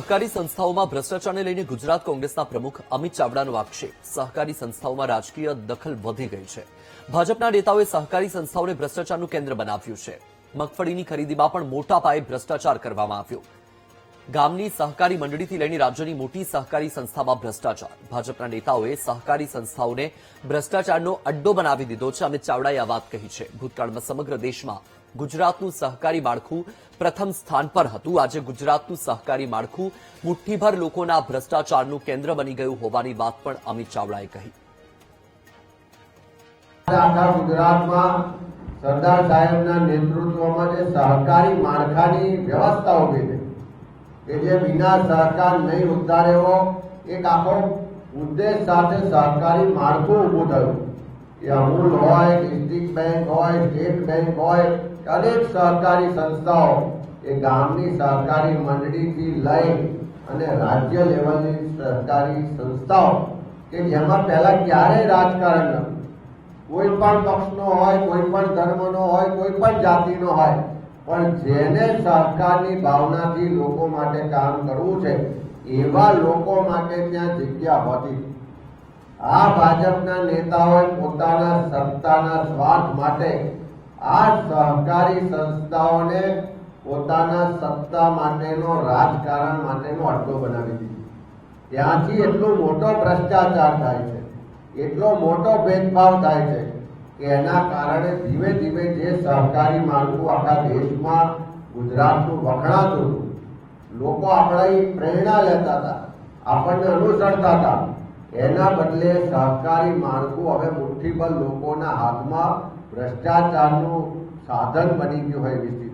સહકારી સંસ્થાઓમાં ભ્રષ્ટાચારને લઈને ગુજરાત કોંગ્રેસના પ્રમુખ અમિત ચાવડાનો આક્ષેપ। સહકારી સંસ્થાઓમાં રાજકીય દખલ વધી ગઈ છે। ભાજપના નેતાઓએ સહકારી સંસ્થાઓને ભ્રષ્ટાચારનું કેન્દ્ર બનાવ્યું છે। મગફળીની ખરીદીમાં પણ મોટા પાયે ભ્રષ્ટાચાર કરવામાં આવ્યો। ગામની સહકારી મંડળીથી લઈને રાજ્યની મોટી સહકારી સંસ્થામાં ભ્રષ્ટાચાર। ભાજપના નેતાઓએ સહકારી સંસ્થાઓને ભ્રષ્ટાચારનો અડ્ડો બનાવી દીધો છે। અમિત ચાવડાએ આ વાત કહી છે। ભૂતકાળમાં સમગ્ર દેશમાં ગુજરાતનું સહકારી માળખું પ્રથમ સ્થાન પર હતું। આજે ગુજરાતનું સહકારી માળખું મુઠ્ઠીભર લોકોના ભ્રષ્ટાચારનું કેન્દ્ર બની ગયું હોવાની વાત પણ અમિત ચાવડાએ કહી। આખા ગુજરાતમાં સરદાર સાહેબના નેતૃત્વમાં જે સહકારી માળખાની વ્યવસ્થા ઉભી થઈ કે જે વિના સહકાર નહીં ઉદ્ધાર એવો એક આખો ઉદ્દેશ સાથે સહકારી માળખું ઊભું થયું। એ અમૂલ હોય, ડિસ્ટ્રિક્ટ બેંક હોય, સ્ટેટ બેંક હોય, અનેક સહકારી સંસ્થાઓ એ ગામની સહકારી મંડળીથી લઈ અને રાજ્ય લેવલની સહકારી સંસ્થાઓ કે જેમાં પહેલા ક્યારેય રાજકારણ નહોતું। કોઈ પણ પક્ષનો હોય, કોઈ પણ ધર્મનો હોય, કોઈ પણ જાતિનો હોય, પણ જેને સહકારની ભાવનાથી લોકો માટે કામ કરવું છે એવા લોકો માટે ત્યાં જગ્યા હોતી। આ ભાજપના નેતાઓએ પોતાના સત્તાના સ્વાર્થ માટે આ સહકારી સંસ્થાઓને પોતાના સત્તા માટેનો રાજકારણ માટેનો અડ્ડો બનાવી દીધો। ત્યાંથી એટલો મોટો ભ્રષ્ટાચાર થાય છે, એટલો મોટો ભેદભાવ થાય છે કે એના કારણે ધીમે ધીમે જે સહકારી માળખું આખા દેશમાં ગુજરાતનું વખણાતું હતું, લોકો આપણી પ્રેરણા લેતા હતા, આપણને અનુસરતા હતા, એના બદલે સહકારી માળખું હવે મુઠ્ઠીભર લોકોના હાથમાં ભ્રષ્ટાચારનું સાધન બની ગયું હોય।